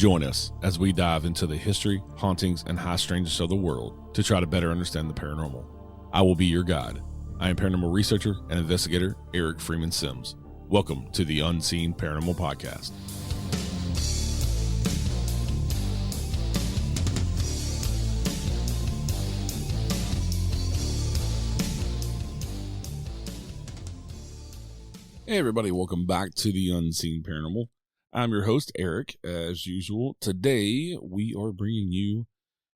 Join us as we dive into the history, hauntings, and high strangeness of the world to try to better understand the paranormal. I will be your guide. I am paranormal researcher and investigator Eric Freeman Sims. Welcome to the Unseen Paranormal Podcast. Hey everybody, welcome back to the Unseen Paranormal. I'm your host, Eric, as usual. Today, we are bringing you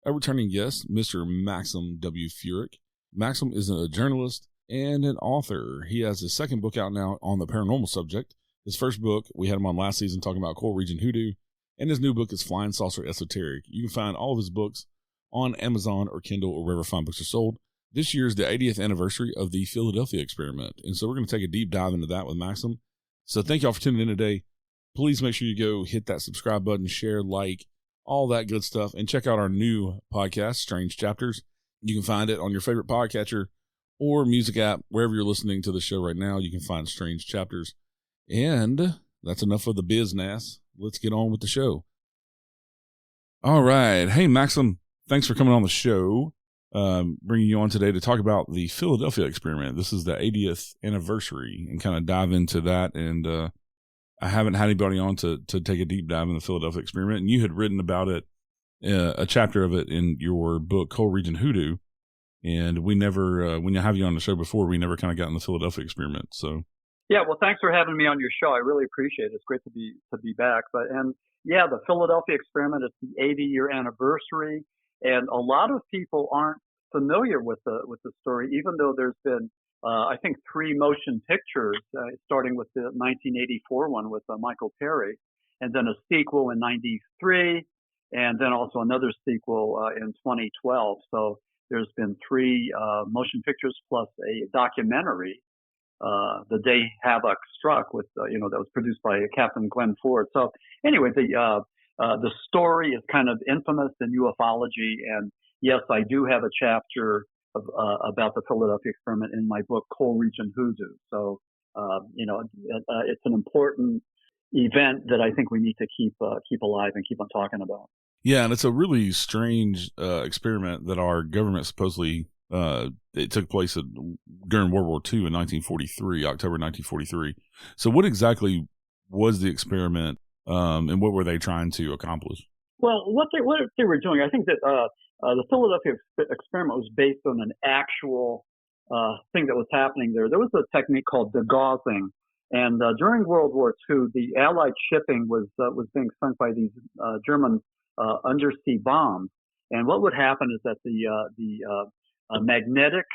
a returning guest, Mr. Maxim W. Furek. Maxim is a journalist and an author. He has his second book out now on the paranormal subject. His first book, we had him on last season talking about coral region hoodoo, and his new book is Flying Saucer Esoteric. You can find all of his books on Amazon or Kindle or wherever fine books are sold. This year is the 80th anniversary of the Philadelphia experiment, and so we're going to take a deep dive into that with Maxim. So thank y'all for tuning in today. Please make sure you go hit that subscribe button, share, like, all that good stuff, and check out our new podcast, Strange Chapters. You can find it on your favorite podcatcher or music app, wherever you're listening to the show right now. You can find Strange Chapters. And that's enough of the business. Let's get on with the show. All right. Hey, Maxim, thanks for coming on the show. Bringing you on today to talk about the Philadelphia experiment. This is the 80th anniversary and kind of dive into that. And I haven't had anybody on to take a deep dive in the Philadelphia experiment. And you had written about it, a chapter of it in your book, Coral Region Hoodoo. And we never, when you have you on the show before, we never kind of got in the Philadelphia experiment. So. Yeah, well, thanks for having me on your show. I really appreciate it. It's great to be back. Yeah, the Philadelphia experiment, it's the 80-year anniversary. And a lot of people aren't familiar with the story, even though there's been, I think, 3 motion pictures, starting with the 1984 one with Michael Perry, and then a sequel in 93, and then also another sequel in 2012. So there's been 3 motion pictures plus a documentary, The Day Havoc Struck, with that was produced by Captain Glenn Ford. So anyway, the story is kind of infamous in ufology, and yes, I do have a chapter about the Philadelphia experiment in my book, Coral Region Hoodoo. So, it's an important event that I think we need to keep alive and keep on talking about. Yeah, and it's a really strange experiment that our government supposedly it took place during World War II in 1943, October 1943. So, what exactly was the experiment? And what were they trying to accomplish? Well, what they were doing, I think that the Philadelphia experiment was based on an actual thing that was happening there. There was a technique called degaussing, and during World War II, the Allied shipping was being sunk by these German undersea bombs. And what would happen is that the magnetic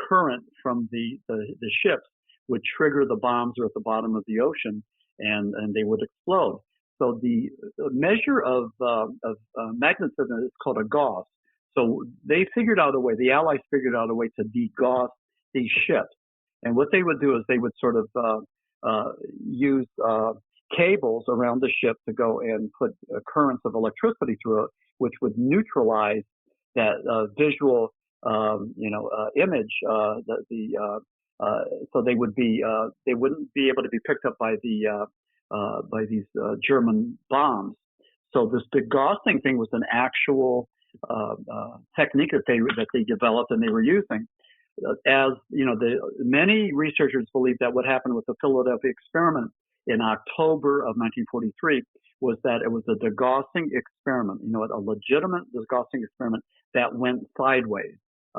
current from the ships would trigger the bombs that are at the bottom of the ocean, and they would explode. So the measure of magnetism is called a gauss. So they figured out a way, the Allies figured out a way to degauss these ships. And what they would do is they would sort of use cables around the ship to go and put currents of electricity through it, which would neutralize that visual image. So they wouldn't be able to be picked up by these German bombs. So this degaussing thing was an actual technique that they developed and they were using. As many researchers believe that what happened with the Philadelphia experiment in October of 1943 was that it was a degaussing experiment, a legitimate degaussing experiment that went sideways.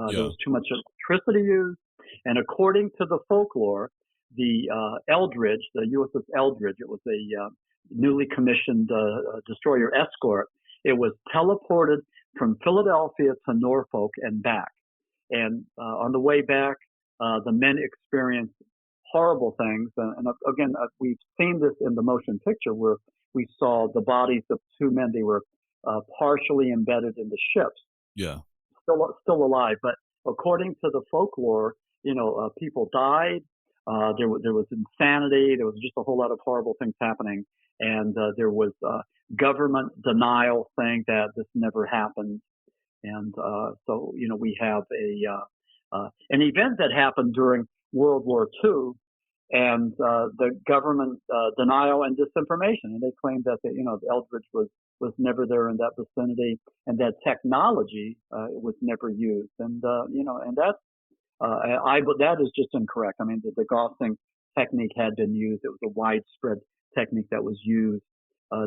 There was too much electricity used. And according to the folklore, the Eldridge, the USS Eldridge, it was a newly commissioned destroyer escort. It was teleported from Philadelphia to Norfolk and back. And on the way back, the men experienced horrible things. And again, we've seen this in the motion picture where we saw the bodies of 2 men. They were partially embedded in the ships. Yeah. Still alive. But according to the folklore, people died. There was insanity. There was just a whole lot of horrible things happening. And there was government denial saying that this never happened. And so we have an event that happened during World War II and the government denial and disinformation. And they claimed that the Eldridge was never there in that vicinity, and that technology was never used. And and that's that is just incorrect. I mean, the Gaussing technique had been used. It was a widespread technique that was used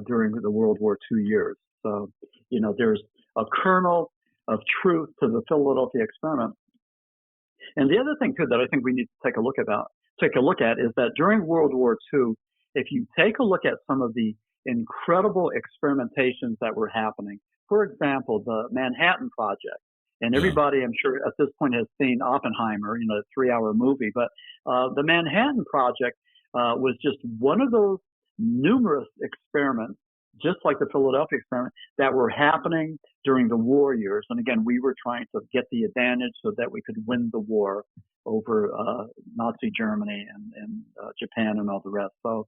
during the World War II years. So, there's a kernel of truth to the Philadelphia experiment. And the other thing too that I think we need to take a look at is that during World War II, if you take a look at some of the incredible experimentations that were happening, for example, the Manhattan Project. And everybody, I'm sure, at this point has seen Oppenheimer, the 3-hour movie. But the Manhattan Project was just one of those numerous experiments, just like the Philadelphia experiment, that were happening during the war years. And again, we were trying to get the advantage so that we could win the war over Nazi Germany and Japan and all the rest. So,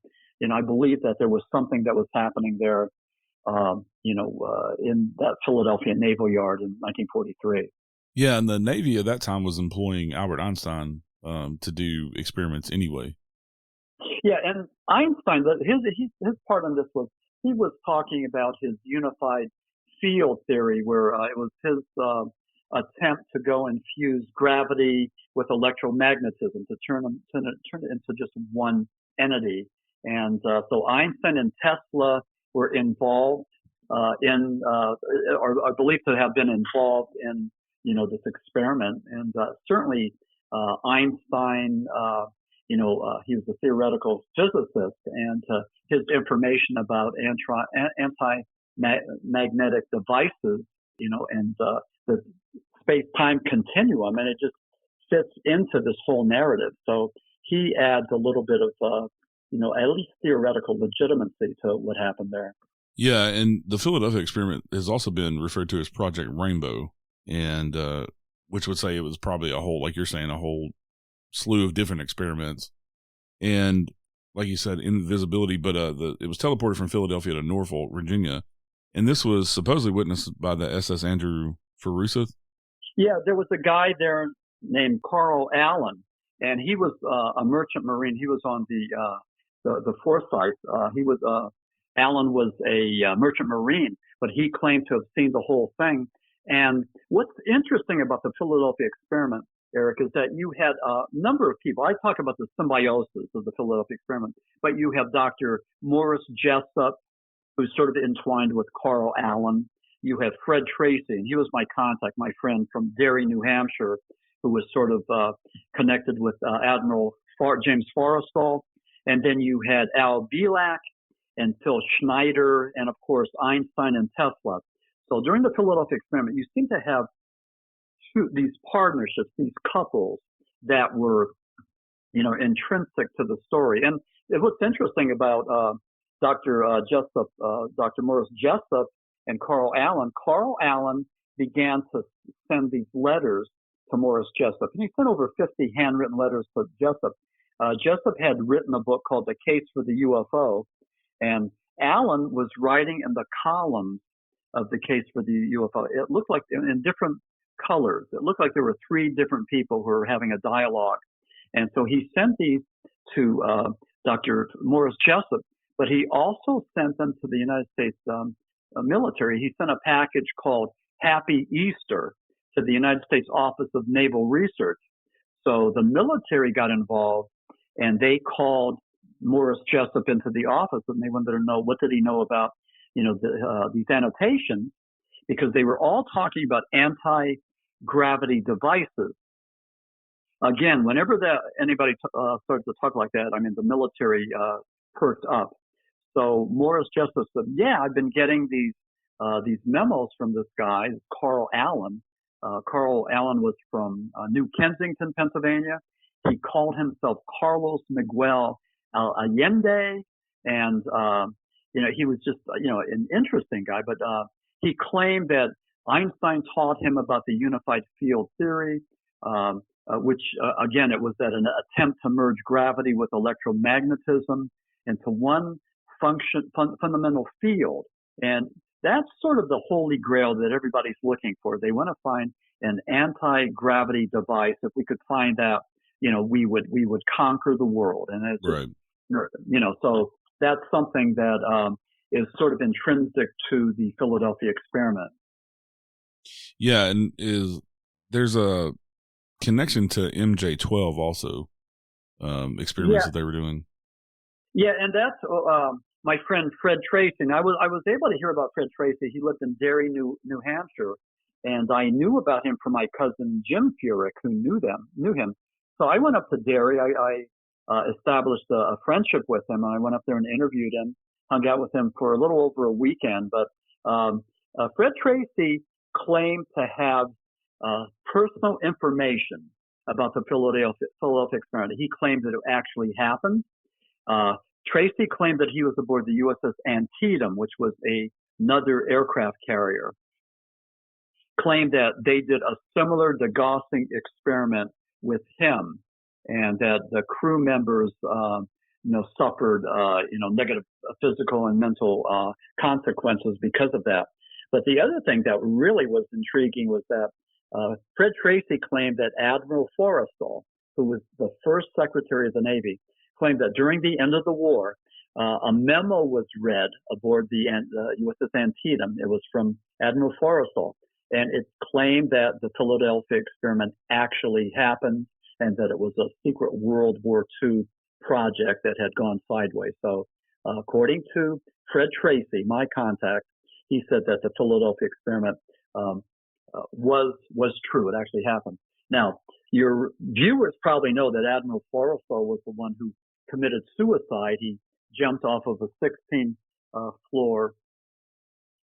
I believe that there was something that was happening there in that Philadelphia Naval Yard in 1943. Yeah, and the Navy at that time was employing Albert Einstein to do experiments anyway. Yeah, and Einstein, his part on this was he was talking about his unified field theory, where it was his attempt to go and fuse gravity with electromagnetism to turn it into just one entity. And so Einstein and Tesla were involved are believed to have been involved in, this experiment. And certainly Einstein, he was a theoretical physicist, and his information about anti-magnetic devices, and the space-time continuum, and it just fits into this whole narrative. So he adds a little bit of, at least theoretical legitimacy to what happened there. Yeah, and the Philadelphia experiment has also been referred to as Project Rainbow, and which would say it was probably a whole slew of different experiments. And like you said, invisibility, but it was teleported from Philadelphia to Norfolk, Virginia, and this was supposedly witnessed by the SS Andrew Forsyth. Yeah, there was a guy there named Carl Allen, and he was a merchant marine. He was on the Forsyth. Allen was a merchant marine, but he claimed to have seen the whole thing. And what's interesting about the Philadelphia experiment, Eric, is that you had a number of people. I talk about the symbiosis of the Philadelphia experiment, but you have Dr. Morris Jessup, who's sort of entwined with Carl Allen. You have Fred Tracy, and he was my contact, my friend from Derry, New Hampshire, who was sort of connected with Admiral James Forrestal. And then you had Al Bielak and Phil Schneider, and of course Einstein and Tesla. So during the Philadelphia experiment, you seem to have these partnerships, these couples that were, intrinsic to the story. And what's interesting about Dr. Morris Jessup and Carl Allen began to send these letters to Morris Jessup, and he sent over 50 handwritten letters to Jessup. Jessup had written a book called The Case for the UFO, and Allen was writing in the columns of The Case for the UFO. It looked like in different colors. It looked like there were 3 different people who were having a dialogue. And so he sent these to Dr. Morris Jessup, but he also sent them to the United States military. He sent a package called Happy Easter to the United States Office of Naval Research. So the military got involved, and they called Morris Jessup into the office, and they wanted to know what did he know about, these annotations, because they were all talking about anti-gravity devices. Again, whenever anybody starts to talk like that, I mean, the military perked up. So Morris Jessup said, "Yeah, I've been getting these memos from this guy, Carl Allen." Carl Allen was from New Kensington, Pennsylvania. He called himself Carlos Miguel Allende, and he was just an interesting guy. But he claimed that Einstein taught him about the unified field theory, which again, it was that an attempt to merge gravity with electromagnetism into one fundamental field. And that's sort of the holy grail that everybody's looking for. They want to find an anti-gravity device. If we could find that, we would conquer the world, and it's Right. so that's something that is sort of intrinsic to the Philadelphia experiment. Yeah, and there's a connection to MJ12 also, experiments Yeah, that they were doing. yeah, and that's my friend Fred Tracy. And I was able to hear about Fred Tracy. He lived in Derry, New Hampshire, and I knew about him from my cousin Jim Furek, who knew him. So I went up to Derry. I established a friendship with him, and I went up there and interviewed him, hung out with him for a little over a weekend. But Fred Tracy claimed to have personal information about the Philadelphia experiment. He claimed that it actually happened. Tracy claimed that he was aboard the USS Antietam, which was another aircraft carrier. Claimed that they did a similar degaussing experiment with him, and that the crew members, suffered, negative physical and mental consequences because of that. But the other thing that really was intriguing was that Fred Tracy claimed that Admiral Forrestal, who was the first Secretary of the Navy, claimed that during the end of the war, a memo was read aboard the USS Antietam. It was from Admiral Forrestal, and it claimed that the Philadelphia experiment actually happened and that it was a secret World War II project that had gone sideways. So according to Fred Tracy, my contact, he said that the Philadelphia experiment was true. It actually happened. Now, your viewers probably know that Admiral Forrestal was the one who committed suicide. He jumped off of a 16th floor.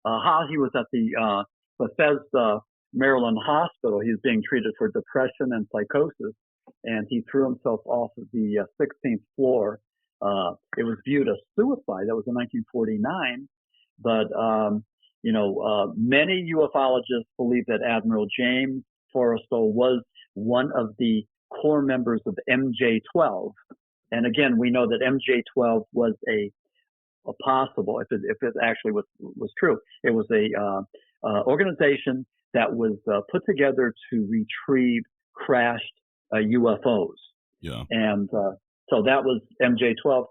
How he was at the Bethesda, Maryland hospital. He was being treated for depression and psychosis, and he threw himself off of the 16th floor. It was viewed as suicide. That was in 1949, but many ufologists believe that Admiral James Forrestal was one of the core members of MJ12. And again, we know that MJ12 was a possible, if it actually was true, it was a organization that was put together to retrieve crashed UFOs. Yeah. And so that was MJ12.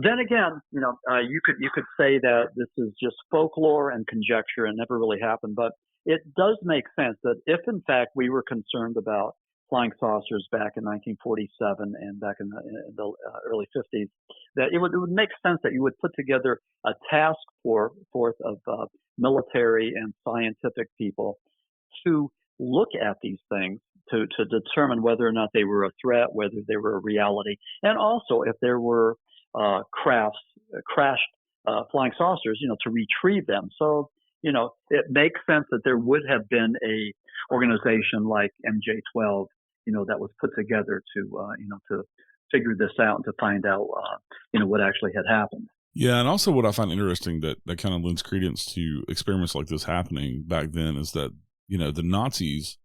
Then again, you could say that this is just folklore and conjecture and never really happened, but it does make sense that if in fact we were concerned about flying saucers back in 1947 and back in the early 50s, that it would make sense that you would put together a task force of military and scientific people to look at these things to determine whether or not they were a threat, whether they were a reality, and also if there were crashed flying saucers, to retrieve them. So, it makes sense that there would have been a organization like MJ12, that was put together to figure this out and to find out, what actually had happened. Yeah, and also what I find interesting that kind of lends credence to experiments like this happening back then is that, the Nazis,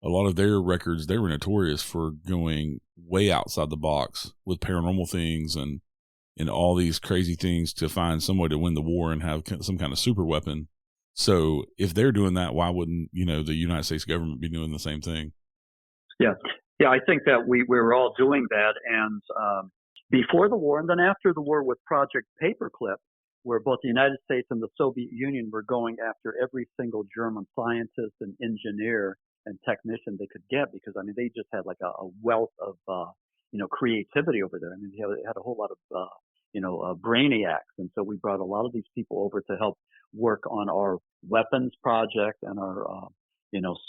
a lot of their records, they were notorious for going way outside the box with paranormal things and all these crazy things to find some way to win the war and have some kind of super weapon. So if they're doing that, why wouldn't, the United States government be doing the same thing? Yeah. Yeah, I think that we were all doing that. And before the war and then after the war with Project Paperclip, where both the United States and the Soviet Union were going after every single German scientist and engineer and technician they could get, because, they just had like a wealth of, creativity over there. They had a whole lot of, brainiacs. And so we brought a lot of these people over to help work on our weapons project and our,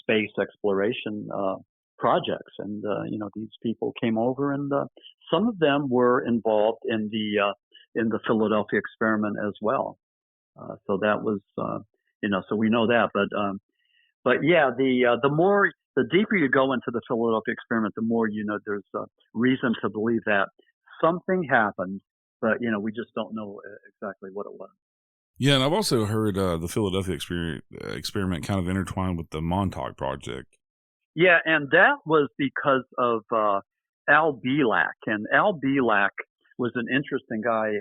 space exploration projects. And, these people came over and some of them were involved in the Philadelphia experiment as well. So that was, so we know that. But yeah, the deeper you go into the Philadelphia experiment, the more, there's a reason to believe that something happened, but, we just don't know exactly what it was. Yeah, and I've also heard the Philadelphia experiment kind of intertwined with the Montauk Project. Yeah, and that was because of Al Bielak. And Al Bielak was an interesting guy.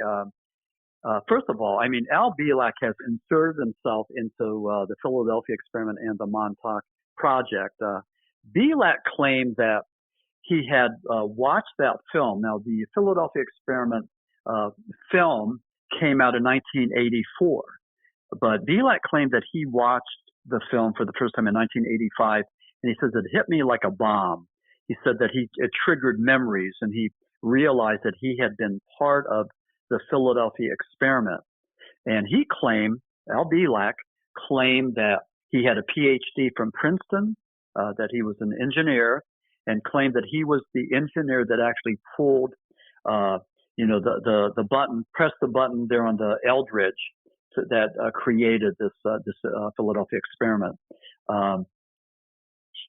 First of all, Al Bielak has inserted himself into the Philadelphia experiment and the Montauk Project. Bielak claimed that he had watched that film. Now, the Philadelphia Experiment film came out in 1984, but Belak claimed that he watched the film for the first time in 1985, and he says it hit me like a bomb. He said that it triggered memories, and he realized that he had been part of the Philadelphia Experiment. And he claimed, Al Belak claimed that he had a PhD from Princeton, that he was an engineer, and claimed that he was the engineer that actually pulled, the button, pressed the button there on the Eldridge that created this Philadelphia Experiment.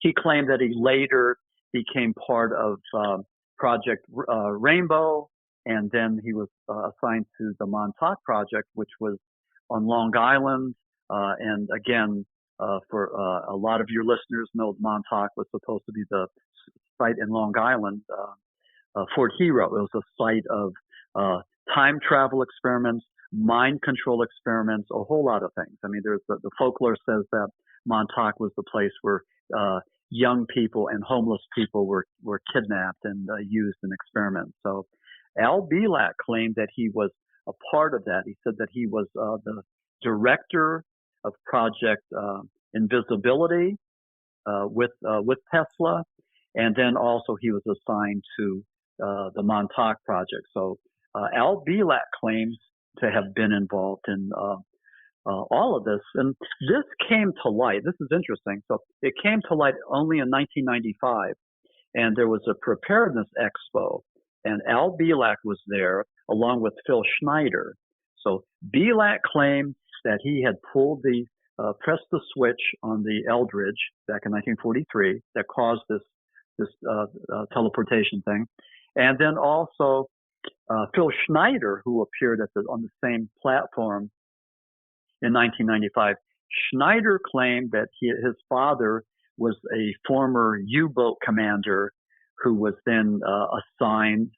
He claimed that he later became part of Project Rainbow, and then he was assigned to the Montauk Project, which was on Long Island. And again, for a lot of your listeners know, Montauk was supposed to be the site in Long Island, Fort Hero. It was a site of time travel experiments, mind control experiments, a whole lot of things. I mean, there's the folklore says that Montauk was the place where young people and homeless people were kidnapped and used in experiments. So Al Belak claimed that he was a part of that. He said that he was the director of Project Invisibility with Tesla, and then also he was assigned to the Montauk Project. So Al Belak claims to have been involved in all of this. And this came to light. This is interesting. So it came to light only in 1995, and there was a preparedness expo, and Al Belak was there along with Phil Schneider. So Belak claimed that he had pressed the switch on the Eldridge back in 1943 that caused this teleportation thing. And then also Phil Schneider, who appeared on the same platform in 1995, Schneider claimed that his father was a former U-boat commander who was then assigned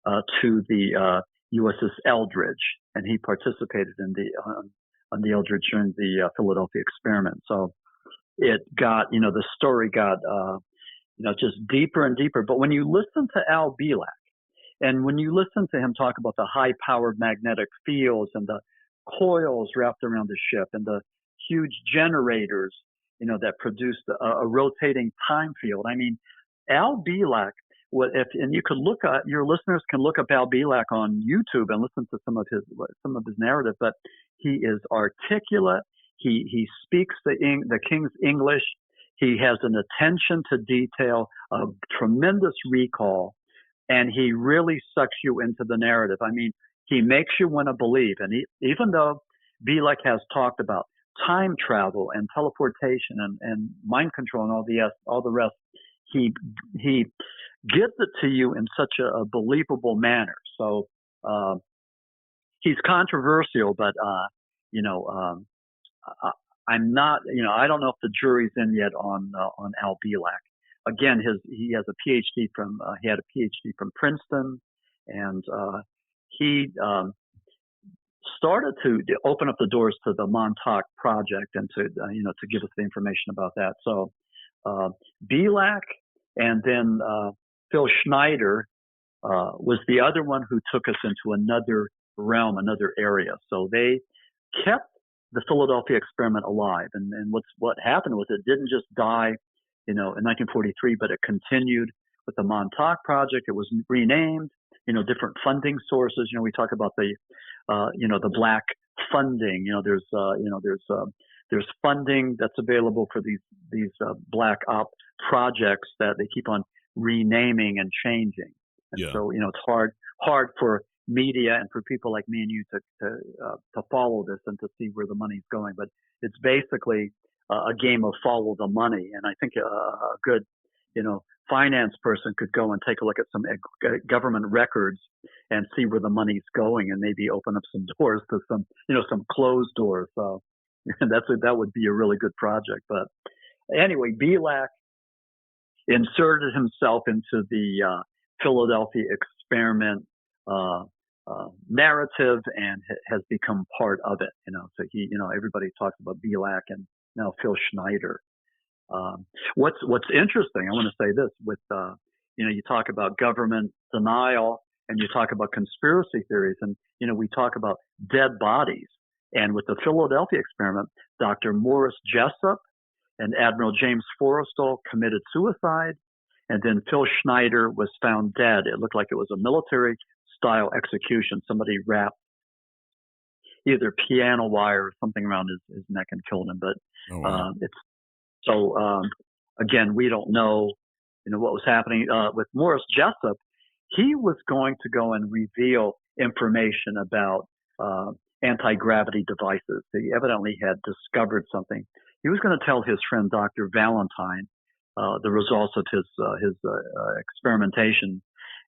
to the USS Eldridge, and he participated in on the Eldridge during the Philadelphia Experiment. So it got, the story got, just deeper and deeper. But when you listen to Al Belak, and when you listen to him talk about the high-powered magnetic fields and the coils wrapped around the ship and the huge generators, that produced a rotating time field. I mean, Al Belak, and you could your listeners can look up Al Belak on YouTube and listen to some of his narrative, but he is articulate. He speaks the King's English. He has an attention to detail, a tremendous recall, and he really sucks you into the narrative. I mean, he makes you want to believe. And even though Belak has talked about time travel and teleportation and mind control and all the rest, he gives it to you in such a believable manner. So he's controversial, but I'm not. I don't know if the jury's in yet on Al Belak. Again, he has a PhD he had a PhD from Princeton, and he started to open up the doors to the Montauk Project and to give us the information about that. So Belak, and then Phil Schneider was the other one who took us into another realm, another area. So they kept the Philadelphia Experiment alive, and what happened was it didn't just die, in 1943, but it continued with the Montauk Project. It was renamed, different funding sources. We talk about the black funding. There's funding that's available for these black op projects that they keep on renaming and changing. And so, it's hard for media and for people like me and you to follow this and to see where the money's going. But it's basically a game of follow the money. And I think a good, finance person could go and take a look at some government records and see where the money's going, and maybe open up some doors to some closed doors. So that would be a really good project. But anyway, Belak inserted himself into the Philadelphia Experiment narrative and has become part of it. So everybody talks about Belak and now Phil Schneider. What's interesting, I want to say this with you talk about government denial and you talk about conspiracy theories, and we talk about dead bodies. And with the Philadelphia experiment, Dr. Morris Jessup and Admiral James Forrestal committed suicide, and then Phil Schneider was found dead. It looked like it was a military-style execution. Somebody wrapped either piano wire or something around his neck and killed him. But again, we don't know, what was happening with Morris Jessup. He was going to go and reveal information about anti-gravity devices. He evidently had discovered something. He was going to tell his friend Dr. Valentine the results of his experimentation.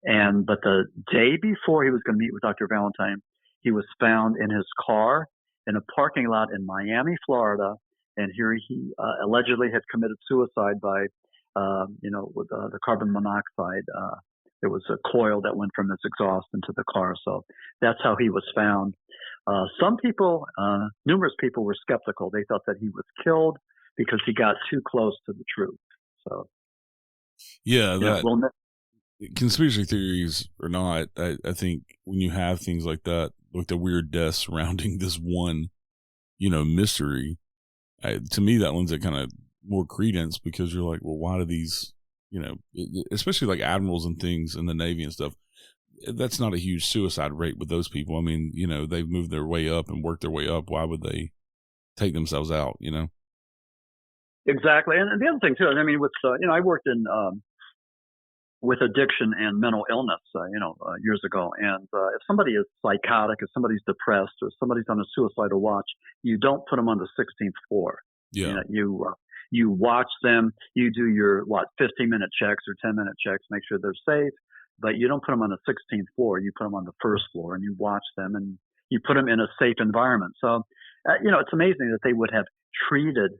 But the day before he was going to meet with Dr. Valentine, he was found in his car in a parking lot in Miami, Florida, and here he allegedly had committed suicide by, with the carbon monoxide. There was a coil that went from his exhaust into the car, so that's how he was found. Some people, numerous people, were skeptical. They thought that he was killed because he got too close to the truth. So, yeah, conspiracy theories or not, I think when you have things like that, like the weird death surrounding this one, mystery, to me that lends it kind of more credence, because you're like, well, why do these, especially like admirals and things in the Navy and stuff, that's not a huge suicide rate with those people. I mean, they've moved their way up and worked their way up. Why would they take themselves out, Exactly. And the other thing too, with, I worked in, with addiction and mental illness, years ago. And if somebody is psychotic, if somebody's depressed, or somebody's on a suicidal watch, you don't put them on the 16th floor. Yeah. You watch them, you do your 15-minute checks or 10-minute checks, make sure they're safe, but you don't put them on the 16th floor. You put them on the first floor, and you watch them, and you put them in a safe environment. So, it's amazing that they would have treated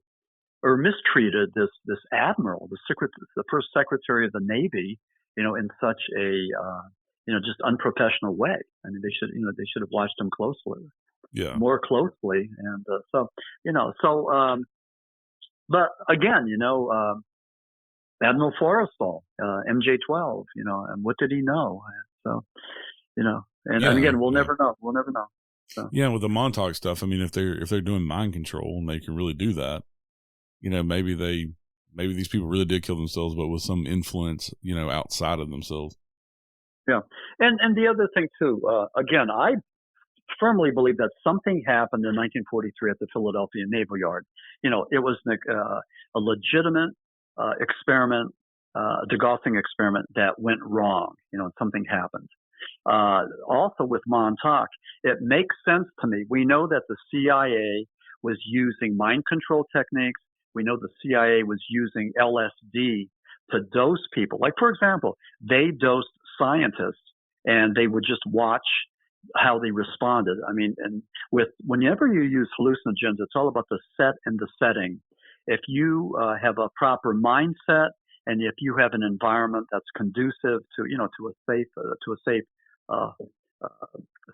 or mistreated this admiral, the first secretary of the Navy, in such a just unprofessional way. I mean, they should have watched him more closely, and but again, Admiral Forrestal, MJ-12, and what did he know? So, and again, we'll never know. We'll never know. So. Yeah, with the Montauk stuff, I mean, if they're doing mind control and they can really do that, maybe these people really did kill themselves, but with some influence, outside of themselves. Yeah, and the other thing too, again, I firmly believe that something happened in 1943 at the Philadelphia Naval Yard. It was a legitimate experiment, degaussing experiment that went wrong. Something happened. Also with Montauk, it makes sense to me. We know that the CIA was using mind control techniques. We know the CIA was using LSD to dose people. Like, for example, they dosed scientists, and they would just watch how they responded. I mean, and whenever you use hallucinogens, it's all about the set and the setting. If you have a proper mindset, and if you have an environment that's conducive to a safe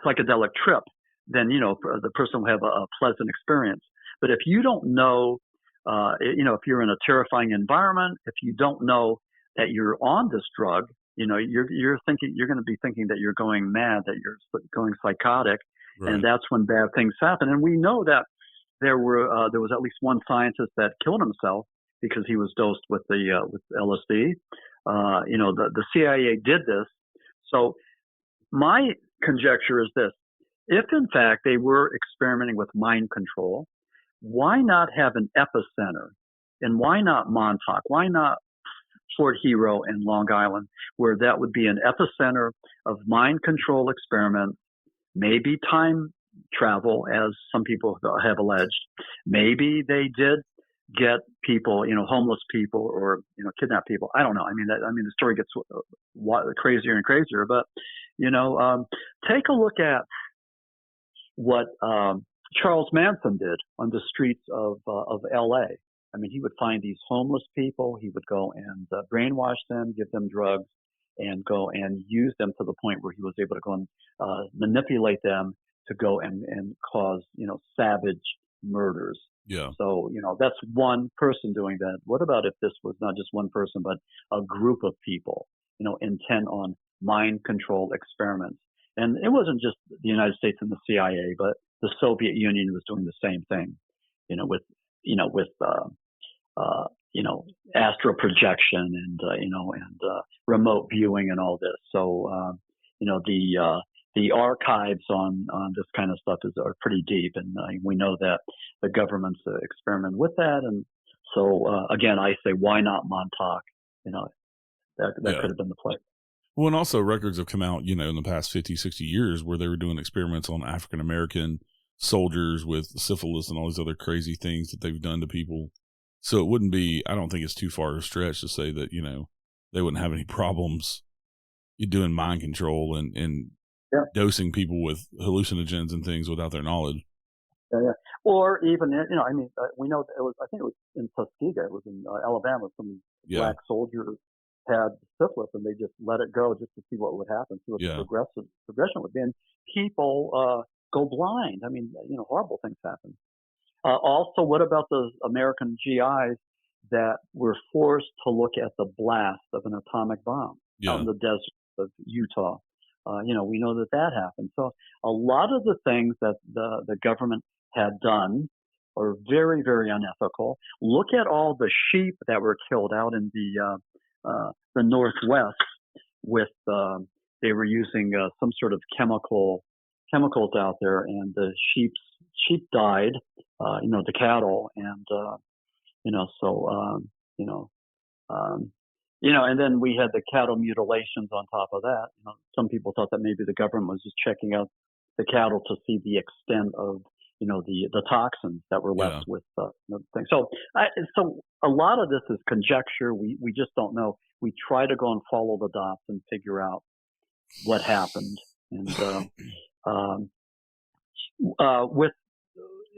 psychedelic trip, then the person will have a pleasant experience. But if you don't know, if you're in a terrifying environment, if you don't know that you're on this drug, you're going to be thinking that you're going mad, that you're going psychotic, right. And that's when bad things happen. And we know that there was at least one scientist that killed himself because he was dosed with with LSD. The CIA did this. So my conjecture is this: if in fact they were experimenting with mind control, why not have an epicenter? And why not Montauk? Why not Fort Hero and Long Island, where that would be an epicenter of mind control experiments, maybe time travel, as some people have alleged. Maybe they did get people, homeless people, or kidnap people. I don't know. I mean, the story gets crazier and crazier. But take a look at what Charles Manson did on the streets of L.A. I mean, he would find these homeless people. He would go and brainwash them, give them drugs, and go and use them to the point where he was able to go and manipulate them to go and cause, savage murders. Yeah. So, that's one person doing that. What about if this was not just one person, but a group of people? intent on mind control experiments. And it wasn't just the United States and the CIA, but the Soviet Union was doing the same thing, with astral projection and remote viewing and all this. So the archives on this kind of stuff are pretty deep, and we know that the government's experiment with that. And so again, I say, why not Montauk? That could have been the play. Well, and also records have come out, in the past 50, 60 years where they were doing experiments on African-American soldiers with syphilis and all these other crazy things that they've done to people. So it wouldn't be, I don't think it's too far a stretch to say that, they wouldn't have any problems doing mind control and dosing people with hallucinogens and things without their knowledge. Yeah. Or even, we know that I think it was in Tuskegee, it was in Alabama, some black soldiers had syphilis and they just let it go just to see what would happen, see what the progression would be. And people go blind. I mean, horrible things happen. Also, what about those American GIs that were forced to look at the blast of an atomic bomb out in the desert of Utah? We know that happened. So a lot of the things that the government had done are very, very unethical. Look at all the sheep that were killed out in the Northwest with they were using some sort of chemicals out there, and the sheep died, the cattle, and and then we had the cattle mutilations on top of that. Some people thought that maybe the government was just checking out the cattle to see the extent of the toxins that were left with the thing. So a lot of this is conjecture. We just don't know. We try to go and follow the dots and figure out what happened. And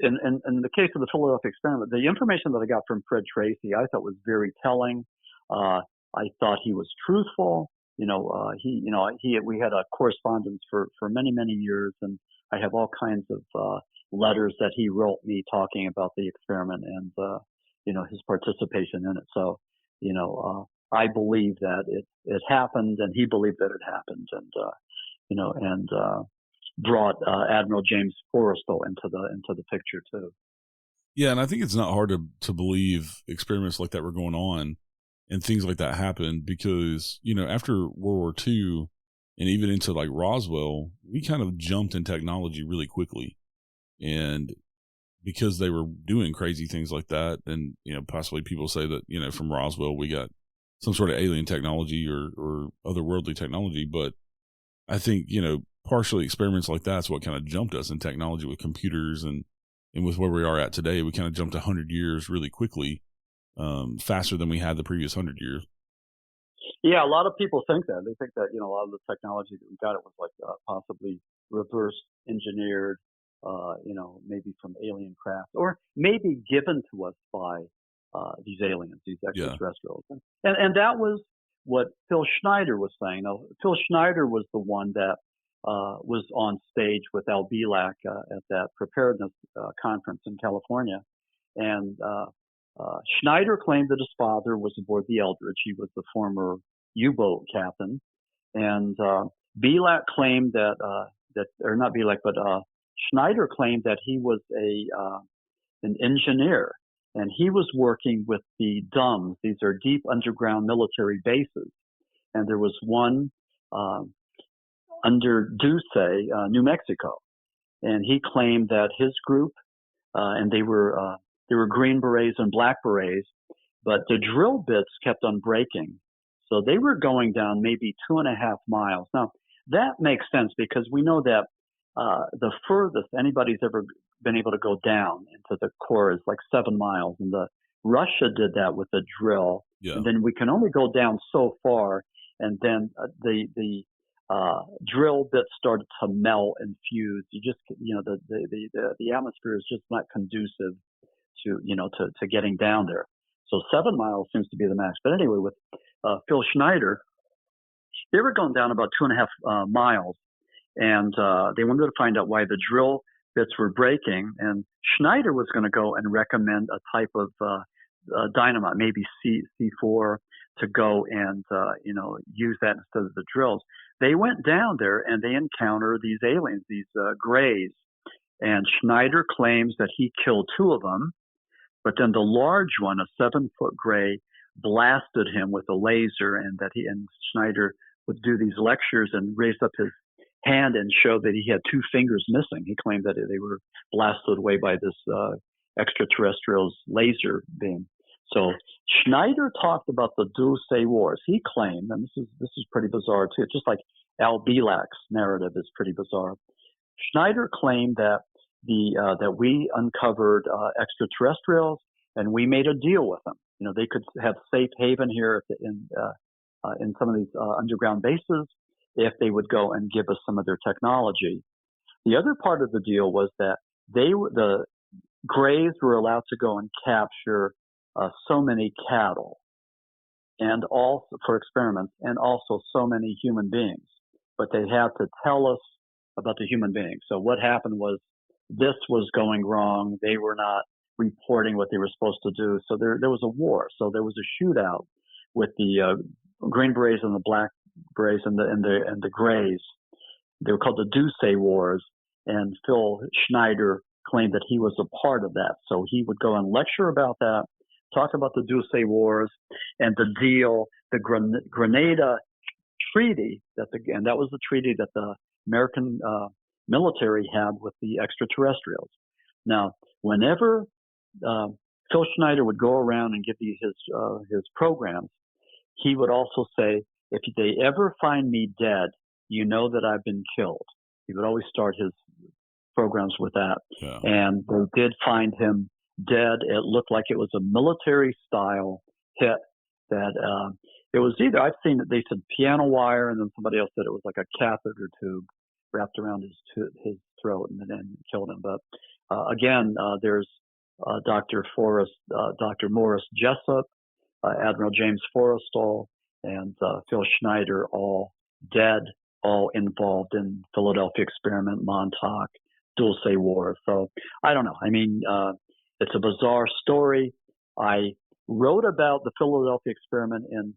in the case of the Philadelphia experiment, the information that I got from Fred Tracy, I thought was very telling. I thought he was truthful. We had a correspondence for many, many years, and I have all kinds of letters that he wrote me talking about the experiment and his participation in it. So I believe that it happened, and he believed that it happened, and brought Admiral James Forrestal into the picture too. Yeah, and I think it's not hard to believe experiments like that were going on and things like that happened because, after World War II and even into like Roswell, we kind of jumped in technology really quickly. And because they were doing crazy things like that, and, possibly people say that, from Roswell, we got some sort of alien technology or otherworldly technology. But I think, partially experiments like that's what kind of jumped us in technology with computers and with where we are at today. We kind of jumped 100 years really quickly, faster than we had the previous 100 years. Yeah, a lot of people think that. They think that, a lot of the technology that we got, it was like possibly reverse engineered, maybe from alien craft, or maybe given to us by these aliens, these extraterrestrials. Yeah. And that was what Phil Schneider was saying. Now, Phil Schneider was the one that was on stage with Al Bielak at that preparedness conference in California. And Schneider claimed that his father was aboard the Eldridge. He was the former U-boat captain. And Bielak claimed Schneider claimed that he was an engineer, and he was working with the DUMS. These are deep underground military bases. And there was one under Duce, New Mexico. And he claimed that his group, and they were Green Berets and Black Berets, but the drill bits kept on breaking. So they were going down maybe 2.5 miles. Now, that makes sense because we know that the furthest anybody's ever been able to go down into the core is like 7 miles. And Russia did that with a drill. Yeah. And then we can only go down so far. And then the drill bits started to melt and fuse. You just, the atmosphere is just not conducive to getting down there. So 7 miles seems to be the max. But anyway, with Phil Schneider, they were going down about 2.5 miles, and they wanted to find out why the drill bits were breaking. And Schneider was going to go and recommend a type of dynamite, maybe C4, to go and use that instead of the drills. They went down there and they encountered these aliens, these grays. And Schneider claims that he killed 2 of them, but then the large one, a 7-foot gray, blasted him with a laser, and Schneider would do these lectures and raise up his hand and show that he had 2 fingers missing. He claimed that they were blasted away by this extraterrestrial's laser beam. So Schneider talked about the Dulce Wars. He claimed, and this is pretty bizarre too, just like Al Bielak's narrative is pretty bizarre. Schneider claimed that that we uncovered extraterrestrials and we made a deal with them. They could have safe haven here in some of these underground bases if they would go and give us some of their technology. The other part of the deal was that the Greys were allowed to go and capture so many cattle, and also for experiments, and also so many human beings. But they had to tell us about the human beings. So what happened was this was going wrong. They were not reporting what they were supposed to do. So there was a war. So there was a shootout with the Green Berets and the Black Berets and the Greys. They were called the Dulce Wars. And Phil Schneider claimed that he was a part of that. So he would go and lecture about that, talk about the Dulce Wars and the deal, the Grenada Treaty, and that was the treaty that the American military had with the extraterrestrials. Now, whenever Phil Schneider would go around and give his programs, he would also say, if they ever find me dead, you know that I've been killed. He would always start his programs with that. Yeah. And they did find him dead. It looked like it was a military-style hit that it was either, I've seen it, they said piano wire, and then somebody else said it was like a catheter tube wrapped around his throat and then killed him. But again, there's Dr. Morris Jessup, Admiral James Forrestal, and Phil Schneider, all dead, all involved in Philadelphia experiment, Montauk, Dulce War. So I don't know. I mean, it's a bizarre story. I wrote about the Philadelphia experiment in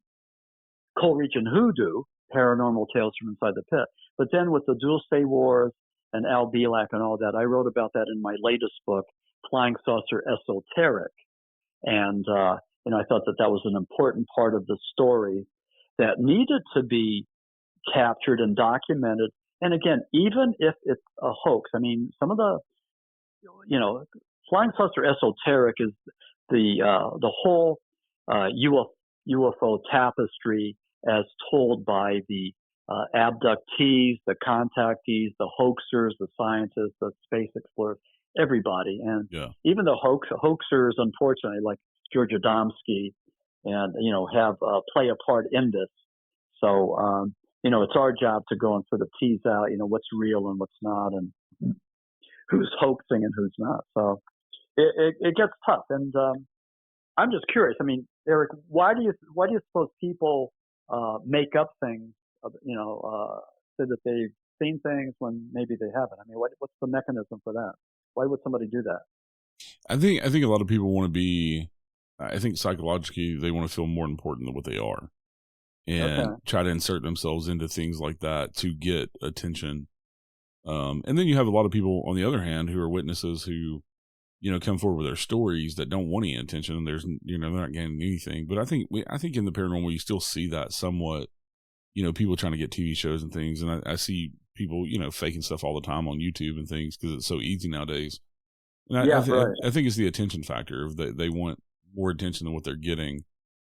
Coleridge and Hoodoo, Paranormal Tales from Inside the Pit. But then with the Dulce Wars and Al Bielak and all that, I wrote about that in my latest book, Flying Saucer Esoteric. And I thought that was an important part of the story that needed to be captured and documented. And again, even if it's a hoax, I mean, some of the, Flying Saucer Esoteric is the whole UFO tapestry as told by the abductees, the contactees, the hoaxers, the scientists, the space explorers, everybody. And even the hoaxers, unfortunately, like George Adamski, and, have play a part in this. So, it's our job to go and sort of tease out, what's real and what's not, and who's hoaxing and who's not. So it gets tough. And I'm just curious. I mean, Eric, why do you suppose people make up things, say that they've seen things when maybe they haven't? I mean, what's the mechanism for that? Why would somebody do that? I think a lot of people want to be, I think psychologically they want to feel more important than what they are, and try to insert themselves into things like that to get attention. And then you have a lot of people on the other hand who are witnesses who, come forward with their stories that don't want any attention, and there's, they're not getting anything. But I think in the paranormal you still see that somewhat, people trying to get TV shows and things, and I see people, faking stuff all the time on YouTube and things because it's so easy nowadays. And I think it's the attention factor of they want more attention than what they're getting.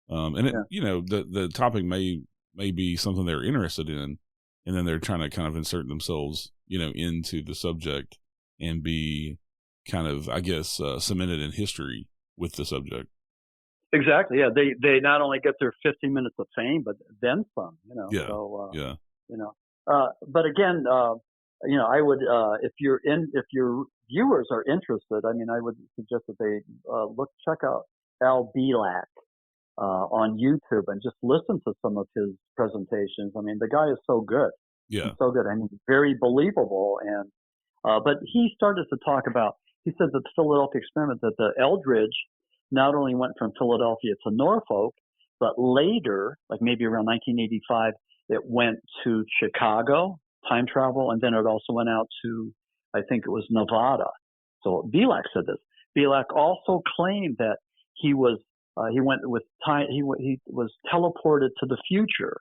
The topic may be something they're interested in, and then they're trying to kind of insert themselves, into the subject and be kind of, I guess, cemented in history with the subject. Exactly. Yeah. They not only get their 15 minutes of fame, but then some, Yeah. So, but again, I would, if your viewers are interested, I mean, I would suggest that they check out Al Bielak on YouTube and just listen to some of his presentations. I mean, the guy is so good. Yeah. He's so good. I mean, very believable. And but he started to talk about, he said that the Philadelphia experiment, that the Eldridge not only went from Philadelphia to Norfolk, But later, like maybe around 1985, it went to Chicago, time travel, and then it also went out to, I think it was Nevada. So Belak said this. Belak also claimed that he went with time. He was teleported to the future,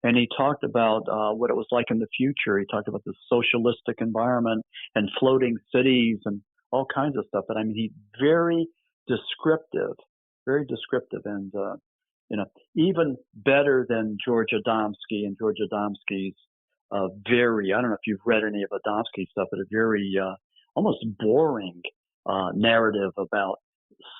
and he talked about what it was like in the future. He talked about the socialistic environment and floating cities and all kinds of stuff. But I mean, he descriptive, very descriptive, and even better than George Adamski and George Adamski's very. I don't know if you've read any of Adamski's stuff, but a very almost boring narrative about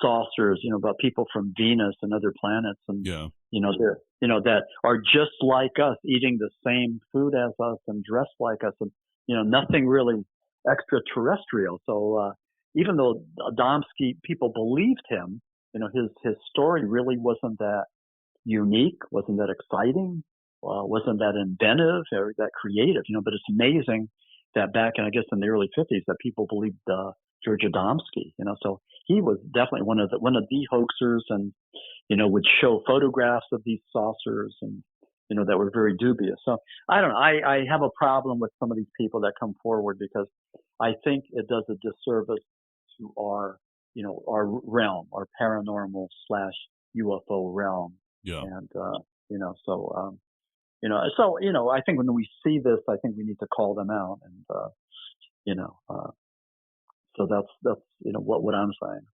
saucers, about people from Venus and other planets, and Yeah. they're that are just like us, eating the same food as us and dressed like us, and nothing really extraterrestrial. So even though Adamski, people believed him, his story really wasn't that unique, wasn't that exciting, wasn't that inventive or that creative, but it's amazing that back in, I guess, in the early 50s, that people believed George Adamski, so he was definitely one of the hoaxers, and would show photographs of these saucers, and that were very dubious. So I don't know. I have a problem with some of these people that come forward, because I think it does a disservice to our realm, our paranormal / UFO realm. Yeah. And so I think when we see this, I think we need to call them out, and so that's what I'm saying.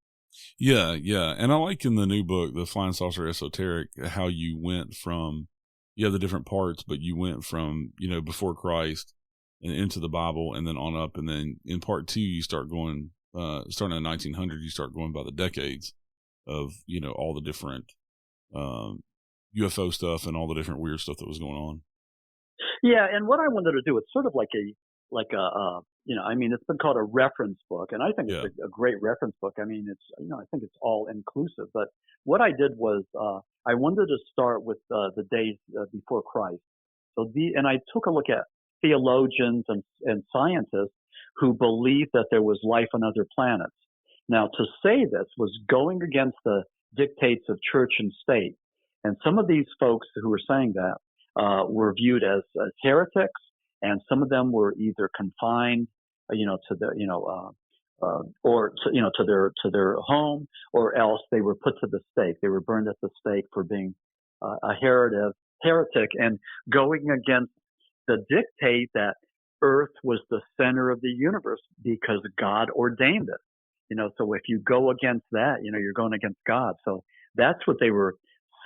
Yeah, yeah. And I like in the new book, The Flying Saucer Esoteric, how you went from, the different parts, but you went from, before Christ and into the Bible and then on up. And then in part 2, you start going, starting in 1900, you start going by the decades of, all the different UFO stuff and all the different weird stuff that was going on. Yeah. And what I wanted to do, it's sort of like a I mean, it's been called a reference book, and I think it's a great reference book. I mean, it's, I think it's all inclusive. But what I did was, I wanted to start with the days before Christ. And I took a look at theologians and scientists who believed that there was life on other planets. Now, to say this was going against the dictates of church and state. And some of these folks who were saying that were viewed as heretics, and some of them were either confined, to the, or to their home, or else they were put to the stake. They were burned at the stake for being a heretic, and going against the dictate that Earth was the center of the universe because God ordained it. So if you go against that, you're going against God. So that's what they were